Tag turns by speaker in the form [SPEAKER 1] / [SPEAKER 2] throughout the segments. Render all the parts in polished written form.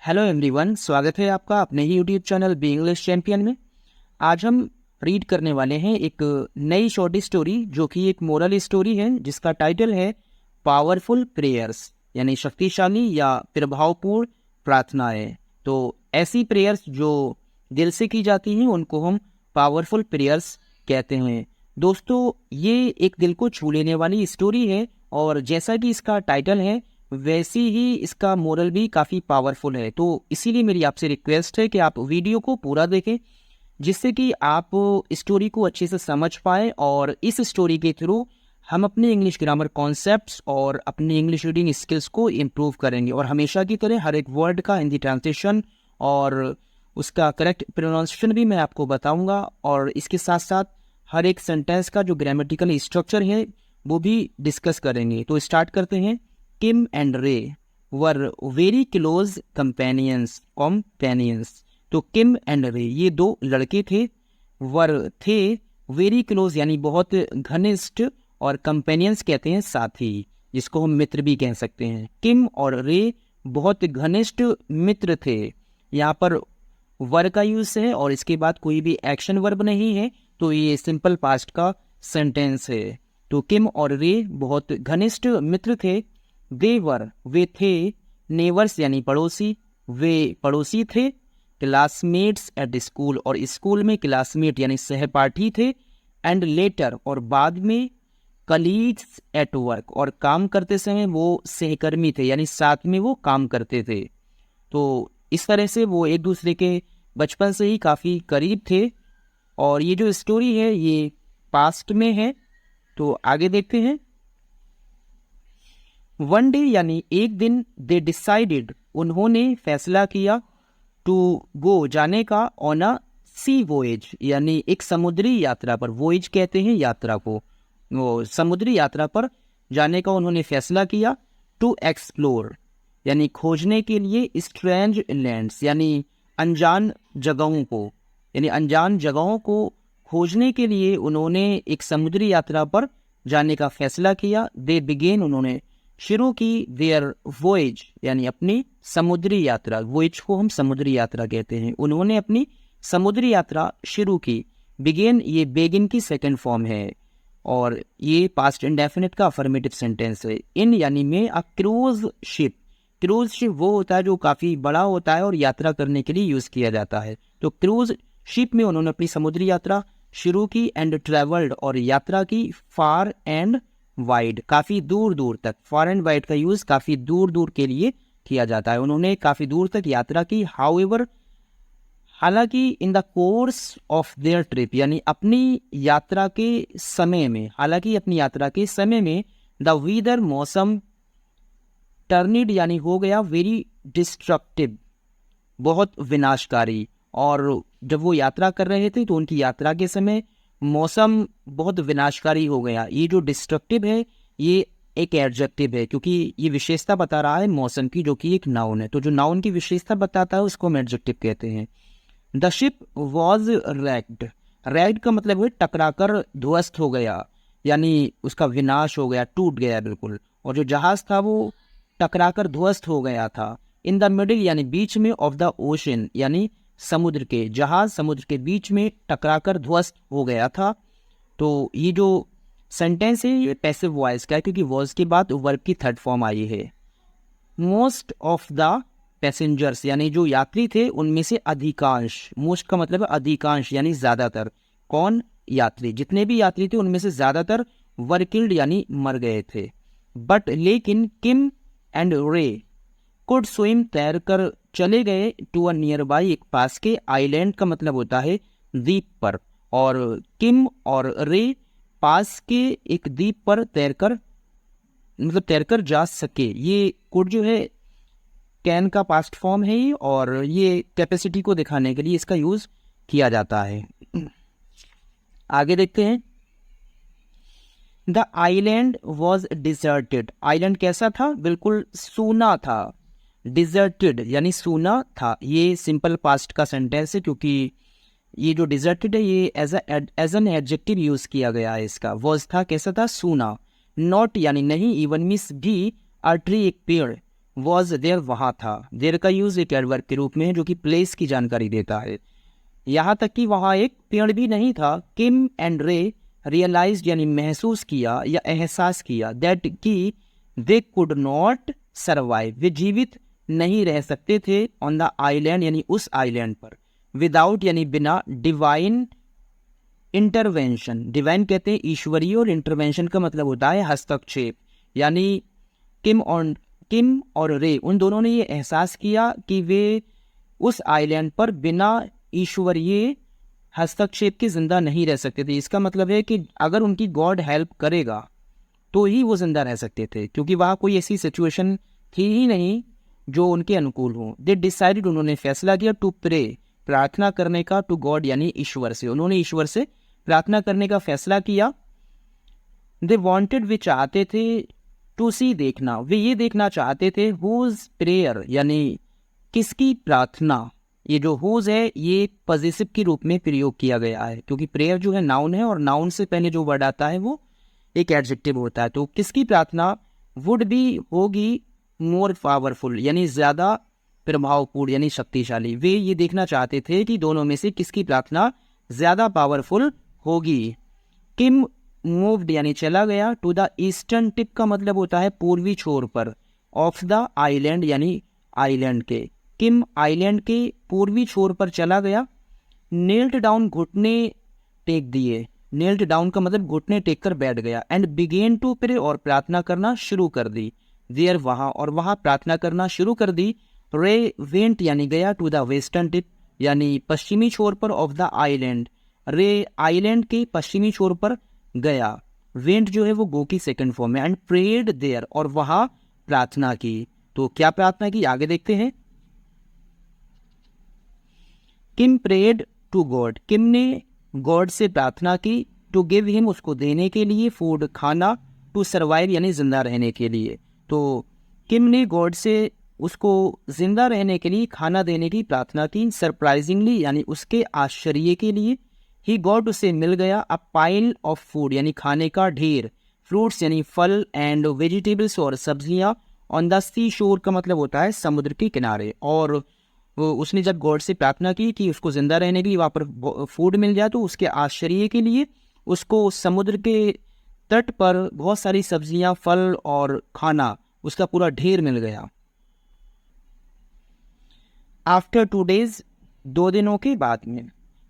[SPEAKER 1] Hello everyone, स्वागत है आपका अपने ही YouTube channel B English champion में। आज हम रीड करने वाले हैं एक नई शॉर्ट स्टोरी जो कि एक मोरल स्टोरी है जिसका टाइटल है पावरफुल प्रेयर्स, यानी शक्तिशाली या प्रभावपूर्ण प्रार्थनाएं। तो ऐसी प्रेयर्स जो दिल से की जाती हैं उनको हम पावरफुल प्रेयर्स कहते हैं। दोस्तों, ये एक दिल को छू लेने वाली स्टोरी है और जैसा कि इसका टाइटल है वैसे ही इसका मोरल भी काफ़ी पावरफुल है। तो इसीलिए मेरी आपसे रिक्वेस्ट है कि आप वीडियो को पूरा देखें जिससे कि आप स्टोरी को अच्छे से समझ पाएँ और इस स्टोरी के थ्रू हम अपने इंग्लिश ग्रामर कॉन्सेप्ट्स और अपनी इंग्लिश रीडिंग स्किल्स को इम्प्रूव करेंगे। और हमेशा की तरह हर एक वर्ड का हिंदी ट्रांसलेशन और उसका करेक्ट प्रोनाउंसिएशन भी मैं आपको बताऊंगा और इसके साथ साथ हर एक सेंटेंस का जो ग्रामेटिकल स्ट्रक्चर है वो भी डिस्कस करेंगे। तो स्टार्ट करते हैं। किम एंड रे वर वेरी क्लोज कंपेनियंस। तो किम एंड रे ये दो लड़के थे, वर थे, वेरी क्लोज यानी बहुत घनिष्ठ, और कंपेनियंस कहते हैं साथी, जिसको हम मित्र भी कह सकते हैं। किम और रे बहुत घनिष्ठ मित्र थे। यहाँ पर वर का यूज है और इसके बाद कोई भी एक्शन वर्ब नहीं है, तो ये सिंपल पास्ट का सेंटेंस है। तो किम और रे बहुत घनिष्ठ मित्र थे। दे वर वे थे, नेवर्स यानी पड़ोसी, वे पड़ोसी थे। क्लासमेट्स एट स्कूल और स्कूल में क्लासमेट यानी सहपाठी थे। एंड लेटर और बाद में कलीग्स एट वर्क और काम करते समय वो सहकर्मी थे यानी साथ में वो काम करते थे। तो इस तरह से वो एक दूसरे के बचपन से ही काफ़ी करीब थे। और ये जो स्टोरी है ये पास्ट में है। तो आगे देखते हैं। वन डे यानी एक दिन, दे डिसाइडेड उन्होंने फैसला किया, टू गो जाने का, ऑन अ सी वोएज यानी एक समुद्री यात्रा पर। वोएज कहते हैं यात्रा को, वो समुद्री यात्रा पर जाने का उन्होंने फैसला किया। टू एक्सप्लोर यानी खोजने के लिए, स्ट्रेंज लैंड्स यानी अनजान जगहों को, यानी अनजान जगहों को खोजने के लिए उन्होंने एक समुद्री यात्रा पर जाने का फैसला किया। दे बिगेन उन्होंने शुरू की, देयर वोएज यानी अपनी समुद्री यात्रा, वोएज को हम समुद्री यात्रा कहते हैं, उन्होंने अपनी समुद्री यात्रा शुरू की। बिगेन ये बेगिन की सेकंड फॉर्म है और ये पास्ट इंडेफिनिट का अफर्मेटिव सेंटेंस है। इन यानी में a cruise ship, cruise ship वो होता है जो काफ़ी बड़ा होता है और यात्रा करने के लिए यूज़ किया जाता है। तो क्रूज शिप में उन्होंने अपनी समुद्री यात्रा शुरू की। एंड ट्रेवल्ड और यात्रा की, फार एंड वाइड काफ़ी दूर दूर तक। फार एंड वाइड का यूज़ काफ़ी दूर दूर के लिए किया जाता है। उन्होंने काफ़ी दूर तक यात्रा की। हाउएवर हालांकि, in the course of their trip यानी अपनी यात्रा के समय में, हालांकि अपनी यात्रा के समय में, द वेदर मौसम, टर्निड यानी हो गया, वेरी डिस्ट्रक्टिव बहुत विनाशकारी। और जब वो यात्रा कर रहे थे तो उनकी यात्रा के समय मौसम बहुत विनाशकारी हो गया। ये जो डिस्ट्रक्टिव है ये एक एडजेक्टिव है क्योंकि ये विशेषता बता रहा है मौसम की, जो कि एक नाउन है। तो जो नाउन की विशेषता बताता है उसको हम एडजेक्टिव कहते हैं। The ship was raked, raked का मतलब है टकराकर ध्वस्त हो गया, यानी उसका विनाश हो गया, टूट गया बिल्कुल। और जो जहाज था वो टकराकर ध्वस्त हो गया था। इन द मिडिल यानी बीच में, ऑफ द ओशन यानी समुद्र के, जहाज समुद्र के बीच में टकराकर ध्वस्त हो गया था। तो ये जो सेंटेंस है ये पैसिव वॉइस का है क्योंकि वॉइस के बाद वर्ब की थर्ड फॉर्म आई है। मोस्ट ऑफ द पैसेंजर्स यानी जो यात्री थे उनमें से अधिकांश, मोस्ट का मतलब है अधिकांश यानी ज्यादातर। कौन? यात्री, जितने भी यात्री थे उनमें से ज्यादातर वर किल्ड यानी मर गए थे। बट लेकिन किम एंड रे कुड स्विम तैर कर चले गए, टू अ नियर बाई एक पास के, आइलैंड का मतलब होता है द्वीप पर। और किम और रे पास के एक द्वीप पर तैरकर, मतलब तैरकर जा सके। ये कुड जो है कैन का पास्ट फॉर्म है और ये कैपेसिटी को दिखाने के लिए इसका यूज किया जाता है। आगे देखते हैं। The island was deserted, island कैसा था? बिल्कुल सूना था। डिजर्टेड यानी सूना था। ये सिंपल पास्ट का सेंटेंस है क्योंकि ये जो डिजर्टेड है ये एज एन एडजेक्टिव यूज किया गया है। इसका वॉज था कैसा था? सूना। नॉट यानी नहीं, इवन मिस भी, अ ट्री एक पेड़, वॉज देयर वहाँ था। देयर का यूज एक एडवर्ब के रूप में है जो कि प्लेस की जानकारी देता है। यहाँ तक कि वहाँ एक पेड़ भी नहीं था। किम एंड रे रियलाइज यानी महसूस किया या एहसास किया दैट कि दे कुड नॉट सर्वाइव, वे जीवित नहीं रह सकते थे ऑन द आइलैंड यानी उस आइलैंड पर, विदाउट यानी बिना डिवाइन इंटरवेंशन। डिवाइन कहते हैं ईश्वरीय और इंटरवेंशन का मतलब होता है हस्तक्षेप। यानी किम और रे उन दोनों ने ये एहसास किया कि वे उस आइलैंड पर बिना ईश्वरीय हस्तक्षेप के जिंदा नहीं रह सकते थे। इसका मतलब है कि अगर उनकी गॉड हेल्प करेगा तो ही वो जिंदा रह सकते थे, क्योंकि वहाँ कोई ऐसी सिचुएशन थी ही नहीं जो उनके अनुकूल हो। दे डिसाइडेड, उन्होंने फैसला किया, टू प्रे, प्रार्थना करने का, टू गॉड यानी ईश्वर से। उन्होंने ईश्वर से प्रार्थना करने का फैसला किया। दे वॉन्टेड, वे चाहते थे, टू सी, देखना, वे ये देखना चाहते थे, हुज प्रेयर यानी किसकी प्रार्थना। ये जो हुज है ये पॉजिटिव के रूप में प्रयोग किया गया है, क्योंकि प्रेयर जो है नाउन है और नाउन से पहले जो वर्ड आता है वो एक एडजेक्टिव होता है। तो किसकी प्रार्थना वुड बी होगी मोर पावरफुल यानी ज़्यादा प्रभावपूर्ण यानी शक्तिशाली। वे ये देखना चाहते थे कि दोनों में से किसकी प्रार्थना ज़्यादा पावरफुल होगी। किम मूव्ड यानी चला गया, टू द ईस्टर्न टिप का मतलब होता है पूर्वी छोर पर, ऑफ द आइलैंड यानी आइलैंड के। किम आइलैंड के पूर्वी छोर पर चला गया। नेल्ट डाउन, घुटने टेक दिए, नेल्ट डाउन का मतलब घुटने टेक कर बैठ गया। एंड बिगेन टू प्रे, और प्रार्थना करना शुरू कर दी। देयर वहाँ, और वहाँ प्रार्थना करना शुरू कर दी। रे वेंट यानी गया, टू द वेस्टर्न टिप यानी पश्चिमी छोर पर, ऑफ द आइलैंड, रे आइलैंड के पश्चिमी छोर पर गया। वेंट जो है वो गो की सेकंड फॉर्म है। एंड प्रेड देयर, और वहाँ प्रार्थना की। तो क्या प्रार्थना की आगे देखते हैं। किम प्रेड टू गॉड, किम ने गॉड से प्रार्थना की, टू गिव हिम, उसको देने के लिए, फूड खाना, टू सर्वाइव यानी जिंदा रहने के लिए। तो किम ने गॉड से उसको जिंदा रहने के लिए खाना देने की प्रार्थना की। सरप्राइजिंगली यानी उसके आश्चर्य के लिए, ही गॉड, उसे मिल गया, अ पाइल ऑफ फूड यानी खाने का ढेर, फ्रूट्स यानी फल, एंड वेजिटेबल्स और सब्जियां, ऑन द सी शोर का मतलब होता है समुद्र के किनारे। और वो उसने जब गॉड से प्रार्थना की कि उसको जिंदा रहने के लिए वहाँ पर फूड मिल जाए, तो उसके आश्चर्य के लिए उसको समुद्र के तट पर बहुत सारी सब्जियां, फल और खाना, उसका पूरा ढेर मिल गया। आफ्टर 2 days, 2 दिनों के बाद में,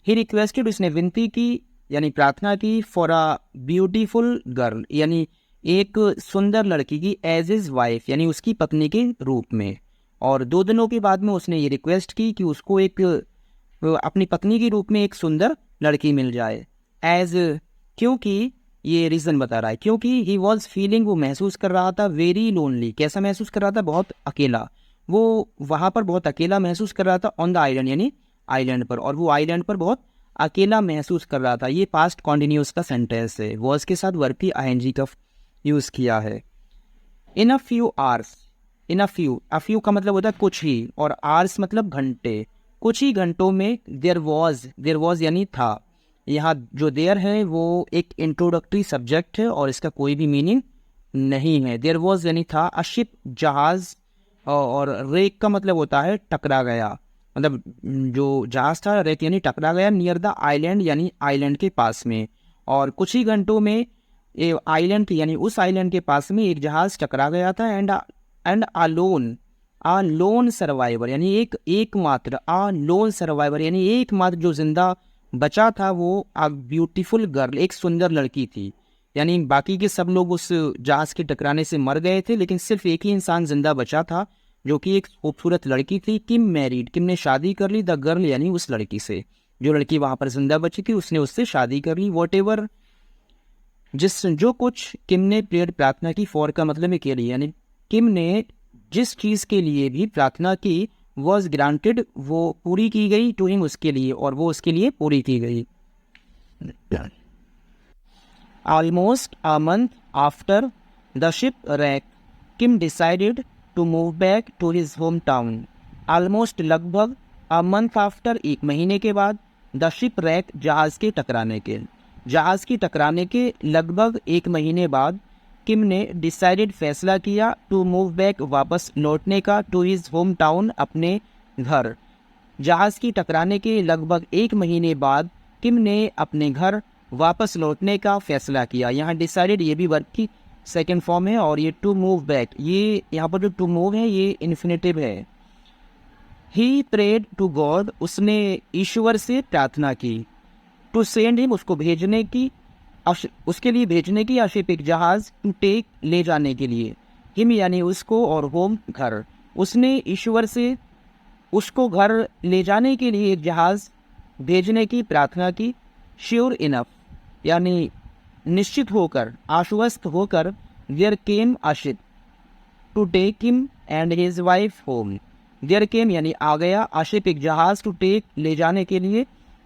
[SPEAKER 1] ही रिक्वेस्टेड, उसने विनती की यानी प्रार्थना की, फॉर अ ब्यूटीफुल गर्ल यानी एक सुंदर लड़की की, एज इज वाइफ यानी उसकी पत्नी के रूप में। और 2 दिनों के बाद में उसने ये रिक्वेस्ट की कि उसको एक अपनी पत्नी के रूप में एक सुंदर लड़की मिल जाए। एज, क्योंकि ये रीज़न बता रहा है, क्योंकि ही वॉज फीलिंग, वो महसूस कर रहा था, वेरी लोनली, कैसा महसूस कर रहा था, बहुत अकेला, वो वहाँ पर बहुत अकेला महसूस कर रहा था, ऑन द आइलैंड यानी आइलैंड पर, और वो आइलैंड पर बहुत अकेला महसूस कर रहा था। ये पास्ट कॉन्टिन्यूस का सेंटेंस है, वॉज के साथ वर्ब की आईएनजी का यूज़ किया है। In a few hours, in a few का मतलब होता है कुछ ही, और आवर्स मतलब घंटे, कुछ ही घंटों में, देयर वॉज यानी था। यहाँ जो देयर है वो एक इंट्रोडक्टरी सब्जेक्ट है और इसका कोई भी मीनिंग नहीं है। देयर वॉज यानी था, अ शिप जहाज, और रेक का मतलब होता है टकरा गया, मतलब जो जहाज था रेक यानी टकरा गया, नियर द आइलैंड यानी आइलैंड के पास में। और कुछ ही घंटों में आइलैंड यानी उस आइलैंड के पास में एक जहाज टकरा गया था। एंड आ लोन सर्वाइवर यानी एकमात्र, आ लोन सर्वाइवर यानी एकमात्र जो जिंदा बचा था वो आ ब्यूटीफुल गर्ल, एक सुंदर लड़की थी। यानी बाकी के सब लोग उस जहाज के टकराने से मर गए थे, लेकिन सिर्फ एक ही इंसान जिंदा बचा था जो कि एक खूबसूरत लड़की थी। किम मैरिड, किम ने शादी कर ली, द गर्ल यानी उस लड़की से, जो लड़की वहां पर जिंदा बची थी उसने उससे शादी कर ली। वॉट एवर, जो कुछ किम ने प्रेयर प्रार्थना की, फॉर का मतलब है के लिए, यानी किम ने जिस चीज के लिए भी प्रार्थना की, वॉज ग्रांटेड, वो पूरी की गई, टू हिम उसके लिए, और वो उसके लिए पूरी की गई। Almost a month after the shipwreck, Kim decided to move back to his home town. Almost लगभग, अ मंथ आफ्टर एक महीने के बाद, द शिप रैक जहाज के टकराने के लगभग एक महीने बाद, किम ने डिसाइडेड फैसला किया टू मूव बैक वापस लौटने का टू हिज होम टाउन अपने घर। जहाज़ की टकराने के लगभग 1 महीने बाद किम ने अपने घर वापस लौटने का फैसला किया। यहाँ डिसाइडेड ये भी वर्ब की सेकेंड फॉर्म है और ये टू मूव बैक, ये यहाँ पर जो टू मूव है ये इन्फिनेटिव है। ही प्रेड टू गॉड, उसने ईश्वर से प्रार्थना की। टू सेंड हिम, उसको भेजने की, उसके लिए भेजने की, शिप एक जहाज, टू टेक ले जाने के लिए, हिम यानी उसको और होम घर, उसने ईश्वर से उसको घर ले जाने के लिए एक जहाज भेजने की प्रार्थना की। श्योर इनफ यानी निश्चित होकर, आश्वस्त होकर, there came a ship to take him and his wife home. There came यानी आ गया, अ शिप एक जहाज, टू टेक ले जाने के लिए,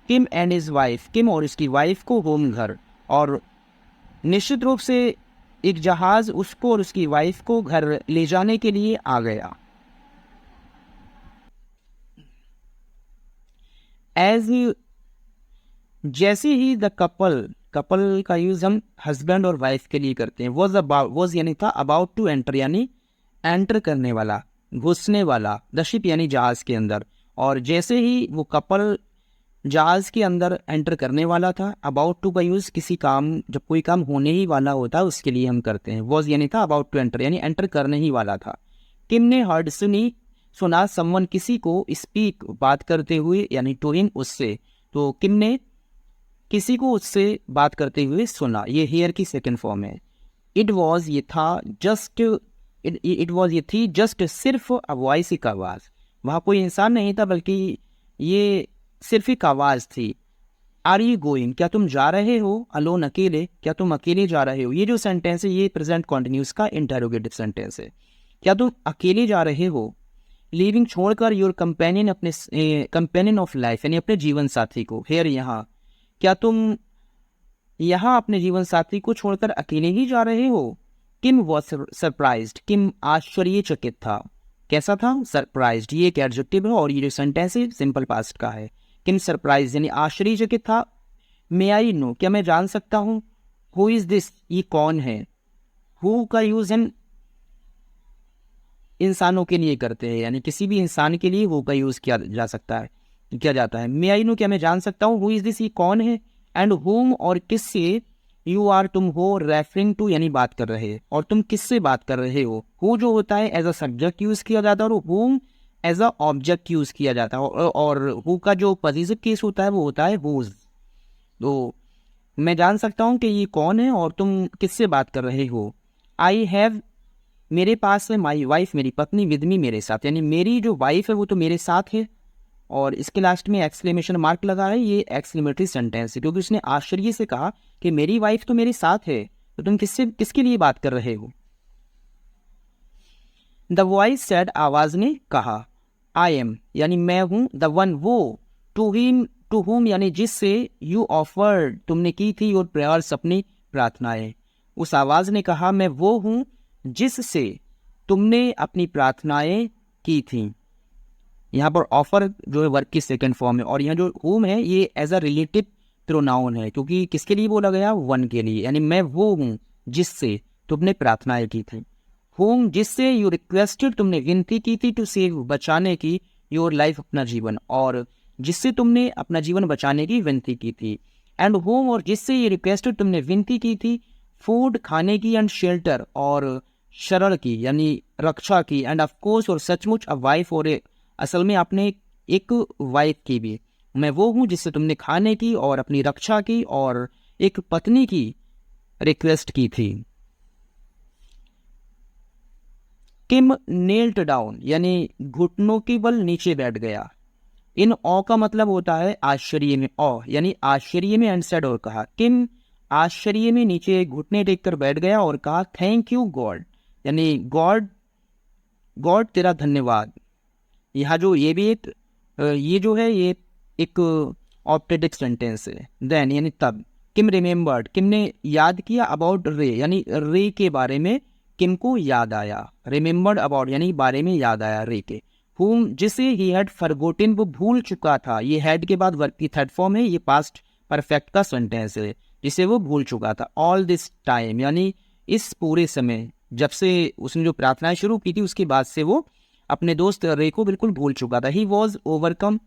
[SPEAKER 1] किम एंड हिज वाइफ, किम और इसकी वाइफ को, होम घर, और निश्चित रूप से एक जहाज उसको और उसकी वाइफ को घर ले जाने के लिए आ गया। एज ही, जैसे ही द कपल, कपल का यूज हम हस्बैंड और वाइफ के लिए करते हैं। वॉज यानी था, अबाउट टू एंटर यानी एंटर करने वाला, घुसने वाला, द शिप यानी जहाज के अंदर, और जैसे ही वो कपल जहाज के अंदर एंटर करने वाला था। अबाउट टू का यूज किसी काम, जब कोई काम होने ही वाला होता है उसके लिए हम करते हैं। वॉज यानी था, अबाउट टू एंटर यानी एंटर करने ही वाला था। किम ने हर्ड सुना समवन किसी को, स्पीक बात करते हुए यानी टू हिम उससे, तो किम ने किसी को उससे बात करते हुए सुना, ये हेयर की सेकंड फॉर्म है। इट वॉज ये था, जस्ट इट वॉज ये थी, जस्ट सिर्फ अ वॉइस, एक आवाज़, वहाँ कोई इंसान नहीं था बल्कि ये सिर्फ एक आवाज़ थी। आर यू गोइंग, क्या तुम जा रहे हो, अलोन अकेले, क्या तुम अकेले जा रहे हो। ये जो सेंटेंस है ये प्रेजेंट कॉन्टिन्यूस का इंटरोगेटिव सेंटेंस है। क्या तुम अकेले जा रहे हो। लीविंग छोड़कर, योर कंपेनियन, अपने कंपेनियन ऑफ लाइफ यानी अपने जीवन साथी को। हेयर यहाँ, क्या तुम यहाँ अपने जीवन साथी को छोड़कर अकेले ही जा रहे हो। किम वॉज सरप्राइज्ड, किम आश्चर्यचकित था। कैसा था, सरप्राइज्ड, ये एक एडजेक्टिव है और ये जो सेंटेंस है सिंपल पास्ट का है। किम सरप्राइज यानी आश्चर्यचकित था। मे आई नो, क्या मैं जान सकता हूँ। हु इज दिस, ये कौन है। हु का यूज हम इंसानों के लिए करते हैं, यानी किसी भी इंसान के लिए हु का यूज किया जा सकता है, किया जाता है। मे आई नो, क्या मैं जान सकता हूँ। हु इज दिस, ये कौन है। एंड हुम, और किससे, यू आर तुम हो, रेफरिंग टू यानी बात कर रहे हैं, और तुम किससे बात कर रहे हो। हु जो होता है एज अ सब्जेक्ट यूज किया जाता है और हुम एज अ ऑब्जेक्ट यूज किया जाता है, और हु का जो पॉजिटिव केस होता है वो होता है हुज। तो मैं जान सकता हूँ कि ये कौन है और तुम किससे बात कर रहे हो। आई हैव, मेरे पास है, माई वाइफ, मेरी पत्नी, विद मी, मेरे साथ, यानी मेरी जो वाइफ है वो तो मेरे साथ है, और इसके लास्ट में एक्सक्लेमेशन मार्क लगा है, ये एक्सक्लेमेटरी सेंटेंस है क्योंकि उसने आश्चर्य से कहा कि मेरी वाइफ तो मेरे साथ है, तो तुम किसके लिए बात कर रहे हो। द वॉइस सेड, आवाज ने कहा, आई एम यानी मैं हूं, द वन वो, टू हुम यानी जिससे, यू ऑफर्ड तुमने की थी, योर प्रेयर्स अपनी प्रार्थनाएं। उस आवाज ने कहा, मैं वो हूं जिससे तुमने अपनी प्रार्थनाएं की थी। यहाँ पर ऑफर जो है वर्ब की सेकंड फॉर्म है, और यहाँ जो हुम है ये एज अ रिलेटिव प्रोनाउन है क्योंकि किसके लिए बोला गया, वन के लिए, यानी मैं वो हूँ जिससे तुमने प्रार्थनाएं की थी। होम जिससे, यू रिक्वेस्टेड तुमने विनती की थी, टू सेव बचाने की, योर लाइफ अपना जीवन, और जिससे तुमने अपना जीवन बचाने की विनती की थी। एंड होम, और जिससे ये रिक्वेस्टेड तुमने विनती की थी, फूड खाने की, एंड शेल्टर और शरण की यानी रक्षा की, एंड ऑफकोर्स और सचमुच अ वाइफ, और असल में आपने एक वाइफ की भी। मैं वो हूँ जिससे तुमने खाने की और अपनी रक्षा की और एक पत्नी की रिक्वेस्ट की थी। किम नेल्ट डाउन यानी घुटनों के बल नीचे बैठ गया। इन ऑ का मतलब होता है आश्चर्य में, ऑ यानी आश्चर्य में, एंड सेड और कहा। किम आश्चर्य में नीचे घुटने टेककर बैठ गया और कहा, थैंक यू गॉड यानी गॉड, गॉड तेरा धन्यवाद। यहाँ जो ये भी एक ये जो है ये एक ऑप्टेटिक सेंटेंस है। देन यानी तब, किम रिमेम्बर्ड, किम ने याद किया, अबाउट रे यानी रे के बारे में किम को याद आया। रिमेम्बर्ड अबाउट यानी बारे में याद आया रे के। हुम जिसे, ही हैड फॉरगॉटन वो भूल चुका था। ये हैड के बाद वर्ब की थर्ड फॉर्म है, ये पास्ट परफेक्ट का सेंटेंस है, जिसे वो भूल चुका था। ऑल दिस टाइम यानी इस पूरे समय जब से उसने जो प्रार्थनाएं शुरू की थी उसके बाद से वो अपने दोस्त रे को बिल्कुल भूल चुका था। ही वॉज ओवरकम,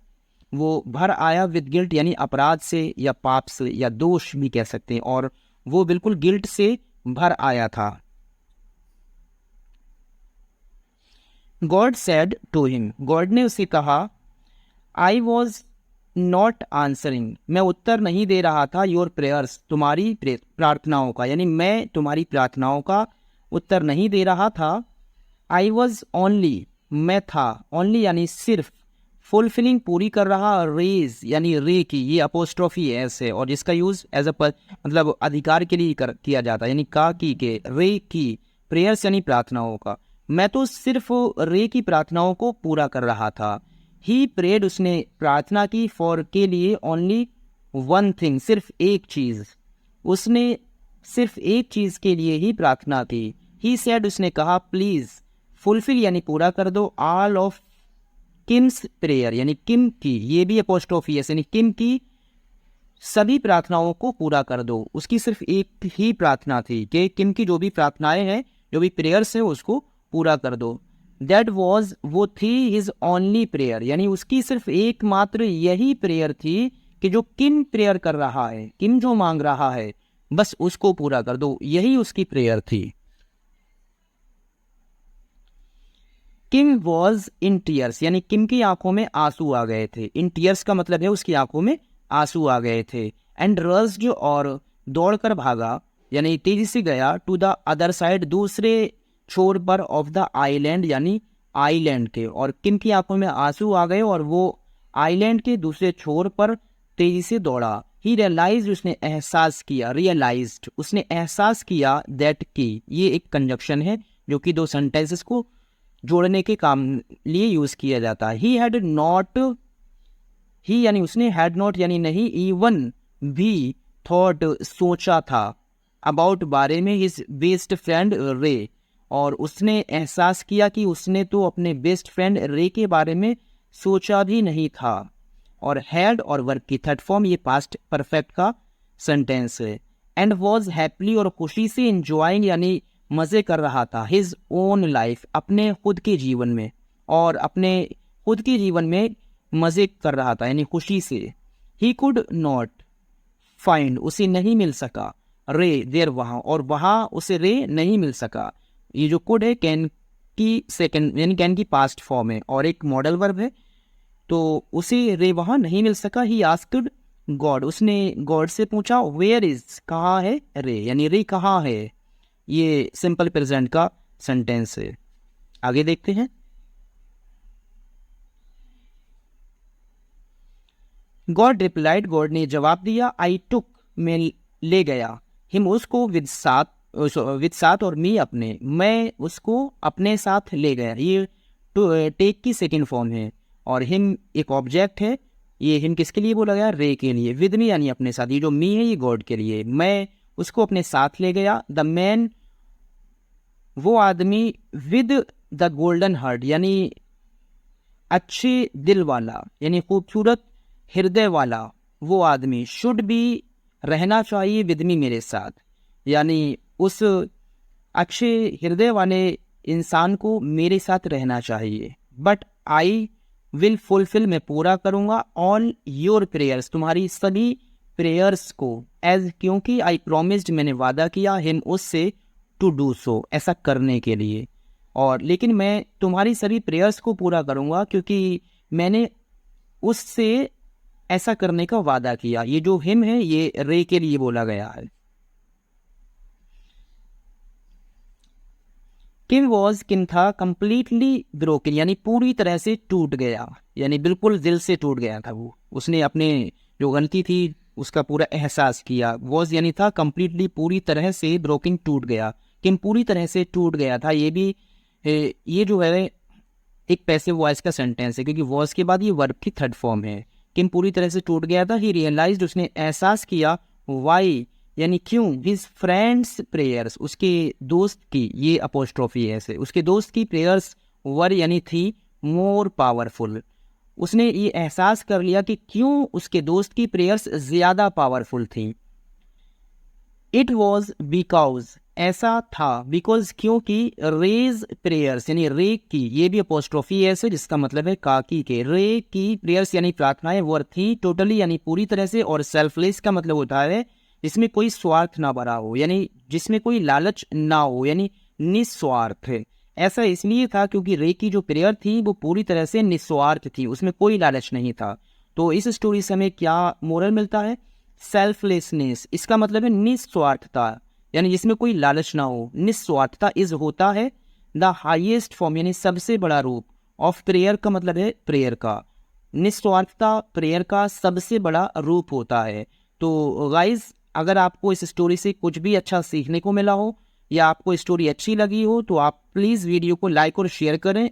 [SPEAKER 1] वो भर आया विद गिल्ट यानी अपराध से या पाप से या दोष भी कह सकते हैं, और वो बिल्कुल गिल्ट से भर आया था। God said to him, God ने उसे कहा, आई वॉज नॉट आंसरिंग, मैं उत्तर नहीं दे रहा था, योर प्रेयर्स, तुम्हारी प्रार्थनाओं का, यानी मैं तुम्हारी प्रार्थनाओं का उत्तर नहीं दे रहा था। आई वॉज ओनली, मैं था, ओनली यानी सिर्फ, फुलफिलिंग पूरी कर रहा, रेज यानी रे की, ये अपोस्ट्रोफी एस है और जिसका यूज एज अ मतलब अधिकार के लिए किया जाता है, यानी का की के रे की, प्रेयर्स यानी प्रार्थनाओं का, मैं तो सिर्फ रे की प्रार्थनाओं को पूरा कर रहा था। ही प्रेड, उसने प्रार्थना की, फॉर के लिए, ओनली वन थिंग, सिर्फ एक चीज, उसने सिर्फ एक चीज के लिए ही प्रार्थना की। ही सेड, उसने कहा, प्लीज फुलफिल यानी पूरा कर दो, ऑल ऑफ किम्स प्रेयर यानी किम की, ये भी अपोस्ट्रोफी है, यानी किम की सभी प्रार्थनाओं को पूरा कर दो। उसकी सिर्फ एक ही प्रार्थना थी कि किम की जो भी प्रार्थनाएं हैं, जो भी प्रेयर्स हैं, उसको पूरा कर दो। दैट वॉज, वो थी, हिज ओनली प्रेयर, यानी उसकी सिर्फ एकमात्र यही प्रेयर थी कि जो किम प्रेयर कर रहा है, किम जो मांग रहा है, बस उसको पूरा कर दो, यही उसकी प्रेयर थी। किम वॉज इन टीयर्स, यानी किम की आंखों में आंसू आ गए थे। इन टीयर्स का मतलब है उसकी आंखों में आंसू आ गए थे। एंड रस्ड, और दौड़कर भागा, यानी तेजी से गया, टू द अदर साइड, दूसरे छोर पर, ऑफ द आइलैंड यानी आइलैंड के, और किम की आंखों में आंसू आ गए और वो आइलैंड के दूसरे छोर पर तेजी से दौड़ा। ही रियलाइज, उसने एहसास किया, रियलाइज्ड उसने एहसास किया, दैट की, ये एक कंजक्शन है जो कि दो सेंटेंसेस को जोड़ने के काम लिए यूज किया जाता है। ही हैड नॉट, ही यानी उसने, हैड नॉट यानी नहीं, इवन भी, थॉट सोचा था, अबाउट बारे में, हिज बेस्ट फ्रेंड रे, और उसने एहसास किया कि उसने तो अपने बेस्ट फ्रेंड रे के बारे में सोचा भी नहीं था। और हैड और वर्ब की थर्ड फॉर्म, ये पास्ट परफेक्ट का सेंटेंस है। एंड वॉज हैप्पीली, और खुशी से, इंजॉइंग यानी मजे कर रहा था, हिज ओन लाइफ, अपने खुद के जीवन में, और अपने खुद के जीवन में मजे कर रहा था यानी खुशी से। ही कुड नॉट फाइंड, उसे नहीं मिल सका, रे देर, वहां, और वहां उसे रे नहीं मिल सका। ये जो कुड है कैन की सेकंड यानी कैन की पास्ट फॉर्म है और एक मॉडल वर्ब है, तो उसे रे वहां नहीं मिल सका। ही आस्क्ड गॉड, उसने गॉड से पूछा, वेयर इज, कहाँ है रे, यानी रे कहाँ है। ये सिंपल प्रेजेंट का सेंटेंस है। आगे देखते हैं। गॉड रिप्लाइड, गॉड ने जवाब दिया, आई टुक, मैं ले गया, हिम उसको, विद साथ और मी अपने, मैं उसको अपने साथ ले गया। ये टेक की सेकंड फॉर्म है और हिम एक ऑब्जेक्ट है। ये हिम किसके लिए बोला गया, रे के लिए। विद मी यानी अपने साथ, ये जो मी है ये गॉड के लिए। मैं उसको अपने साथ ले गया। द मैन, वो आदमी, विद द गोल्डन हार्ट यानी अच्छे दिल वाला यानी खूबसूरत हृदय वाला वो आदमी, शुड बी रहना चाहिए, विद मी मेरे साथ, यानी उस अच्छे हृदय वाले इंसान को मेरे साथ रहना चाहिए। बट आई विल फुलफिल, मैं पूरा करूंगा, ऑल योर प्रेयर्स, तुम्हारी सभी प्रेयर्स को, एज क्योंकि आई प्रोमिस्ड, मैंने वादा किया, हिम उससे, टू डू सो, ऐसा करने के लिए। और लेकिन मैं तुम्हारी सभी प्रेयर्स को पूरा करूंगा क्योंकि मैंने उससे ऐसा करने का वादा किया। ये जो हिम है ये रे के लिए बोला गया है। किम वॉज, किम था, कंप्लीटली ब्रोकन यानी पूरी तरह से टूट गया, यानी बिल्कुल दिल से टूट गया था वो। उसने अपने जो गलती थी उसका पूरा एहसास किया। वॉज यानी था, कंप्लीटली पूरी तरह से, ब्रोकन टूट गया। किम पूरी तरह से टूट गया था, ये भी ये जो है एक पैसिव वॉइस का सेंटेंस है क्योंकि वॉज के बाद ये वर्ब की थर्ड फॉर्म है। किम पूरी तरह से टूट गया था। ही रियलाइज्ड, उसने एहसास किया, वाई यानी क्यों, हिज फ्रेंड्स प्रेयर्स, उसके दोस्त की, ये अपोस्ट्रोफी है ऐसे, उसके दोस्त की प्रेयर्स वर यानी थी मोर पावरफुल। उसने ये एहसास कर लिया कि क्यों उसके दोस्त की प्रेयर्स ज्यादा पावरफुल थी। इट वॉज बिकॉज, ऐसा था बिकॉज क्योंकि रेज प्रेयर्स यानी रे की, ये भी अपोस्ट्रोफी एस है जिसका मतलब है काकी के, रे की प्रेयर्स यानी प्रार्थनाएं वर थी टोटली यानी पूरी तरह से, और सेल्फलेस का मतलब होता है जिसमें कोई स्वार्थ ना भरा हो, यानी जिसमें कोई लालच ना हो, यानी निस्वार्थ है। ऐसा इसलिए था क्योंकि रे की जो प्रेयर थी वो पूरी तरह से निस्वार्थ थी, उसमें कोई लालच नहीं था। तो इस स्टोरी से हमें क्या मोरल मिलता है? सेल्फलेसनेस, इसका मतलब है निस्वार्थता, यानी जिसमें कोई लालच ना हो। निस्वार्थता इज होता है द हाईएस्ट फॉर्म यानी सबसे बड़ा रूप ऑफ प्रेयर, का मतलब है प्रेयर का। निस्वार्थता प्रेयर का सबसे बड़ा रूप होता है। तो गाइज, अगर आपको इस स्टोरी से कुछ भी अच्छा सीखने को मिला हो या आपको स्टोरी अच्छी लगी हो तो आप प्लीज़ वीडियो को लाइक और शेयर करें।